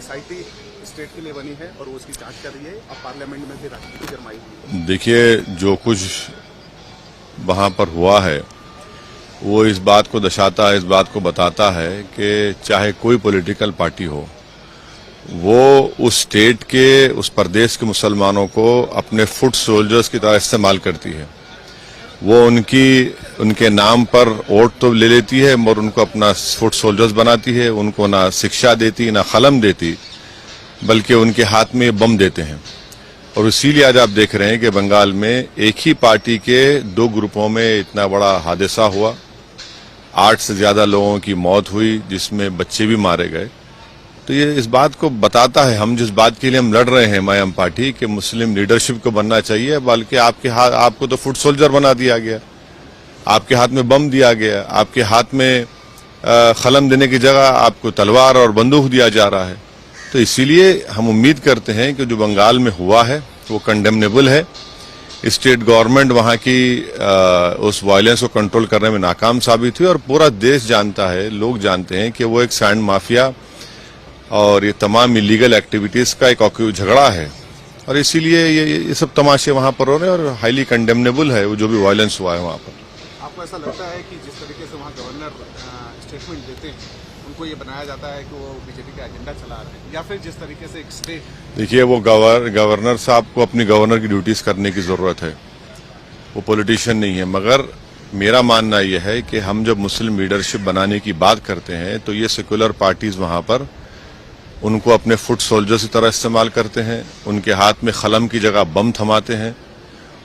SIT state के लिए बनी है और वो उसकी जांच कर रही है। अब पार्लियामेंट में भी राजनीति गरमाई हुई है। देखिए, जो कुछ वहां पर हुआ है वो इस बात को दर्शाता है, इस बात को बताता है कि चाहे कोई पॉलिटिकल पार्टी हो, वो उस स्टेट के, उस प्रदेश के मुसलमानों को अपने फुट सोल्जर्स की तरह इस्तेमाल करती है। वो उनके नाम पर वोट तो ले लेती है और उनको अपना फुट सोल्जर्स बनाती है। उनको ना शिक्षा देती, ना कलम देती, बल्कि उनके हाथ में बम देते हैं। और इसीलिए आज आप देख रहे हैं कि बंगाल में एक ही पार्टी के दो ग्रुपों में इतना बड़ा हादसा हुआ। 8 से ज्यादा लोगों की मौत हुई, जिसमें बच्चे भी मारे गए। तो ये इस बात को बताता है, हम जिस बात के लिए हम लड़ रहे हैं मायाम पार्टी, कि मुस्लिम लीडरशिप को बनना चाहिए, बल्कि आपको तो फुट सोल्जर बना दिया गया, आपके हाथ में बम दिया गया, आपके हाथ में कलम देने की जगह आपको तलवार और बंदूक दिया जा रहा है। तो इसीलिए हम उम्मीद करते हैं कि जो बंगाल में हुआ है वो कंडेमनेबल है। स्टेट गवर्नमेंट वहां की उस वायलेंस को कंट्रोल करने में नाकाम साबित हुई और पूरा देश जानता है, लोग जानते हैं कि वो एक सैंड माफिया और ये तमाम इलीगल एक्टिविटीज का एक झगड़ा है। और इसीलिए ये सब तमाशे वहां पर हो रहे हैं और हाईली कंडेमनेबल है वो जो भी वायलेंस हुआ है वहां पर। आपको ऐसा लगता है कि जिस तरीके से वहां गवर्नर स्टेटमेंट देते हैं, उनको ये बनाया जाता है कि वो बीजेपी का एजेंडा चला रहे हैं, या फिर जिस तरीके से एक स्टेट? देखिए, वो गवर्नर साहब को अपनी गवर्नर की ड्यूटीज करने की जरूरत है, वो पॉलिटिशियन नहीं है। मगर मेरा मानना यह है कि हम जब मुस्लिम लीडरशिप बनाने की बात करते हैं तो ये सेकुलर पार्टीज वहां पर उनको अपने फुट सोल्जर्स की तरह इस्तेमाल करते हैं, उनके हाथ में कलम की जगह बम थमाते हैं,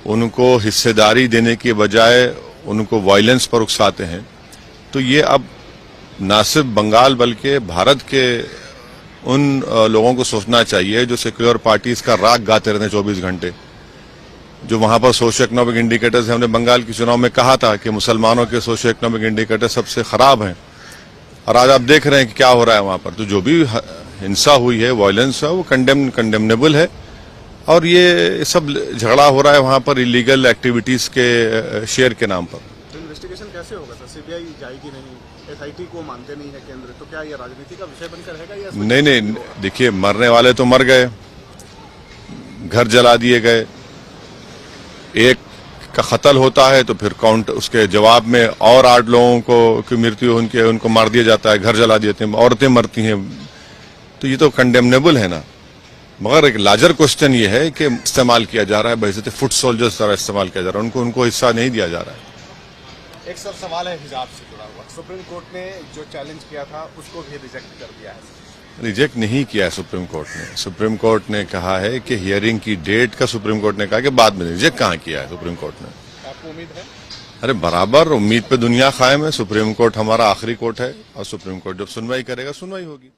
उनको हिस्सेदारी देने के बजाय उनको वायलेंस पर उकसाते हैं। तो ये अब न सिर्फ बंगाल बल्कि भारत के उन लोगों को सोचना चाहिए जो सेक्युलर पार्टीज का राग गाते रहते हैं 24 घंटे। जो वहां पर सोशियो इकोनॉमिक इंडिकेटर्स, हमने बंगाल के चुनाव में कहा था कि मुसलमानों के सोशियो इकोनॉमिक इंडिकेटर सबसे खराब हैं, और आज आप देख रहे हैं कि क्या हो रहा है वहां पर। तो जो भी हिंसा हुई है, वायलेंस है, वो कंडेमनेबल है। और ये सब झगड़ा हो रहा है वहां पर इलीगल एक्टिविटीज के शेयर के नाम पर। तो इन्वेस्टिगेशन कैसे होगा सर? CBI जाएगी नहीं, SIT को मानते नहीं है केंद्र, तो क्या ये राजनीति का विषय बनकर रहेगा या? नहीं, देखिए, मरने वाले तो मर गए, घर जला दिए गए, एक का कत्ल होता है तो फिर काउंट उसके जवाब में और 8 लोगों की मृत्यु, उनको मार दिया जाता है, घर जला देते हैं, औरतें मरती हैं। तो ये तो कंडेमनेबल है ना। मगर एक लार्जर क्वेश्चन ये है कि इस्तेमाल किया जा रहा है, बहज़त फुट सोल्जर्स तरह इस्तेमाल किया जा रहा है, उनको हिस्सा नहीं दिया जा रहा है। एक सर सवाल है हिजाब से जुड़ा हुआ। सुप्रीम कोर्ट ने जो चैलेंज किया था उसको भी रिजेक्ट कर दिया है। रिजेक्ट नहीं किया है सुप्रीम कोर्ट ने। सुप्रीम कोर्ट ने कहा है कि हियरिंग की डेट का सुप्रीम कोर्ट ने कहा कि बाद में। रिजेक्ट कहाँ किया है सुप्रीम कोर्ट ने? आपको उम्मीद है? अरे बराबर उम्मीद पे दुनिया कायम है। सुप्रीम कोर्ट हमारा आखिरी कोर्ट है और सुप्रीम कोर्ट जब सुनवाई करेगा, सुनवाई होगी।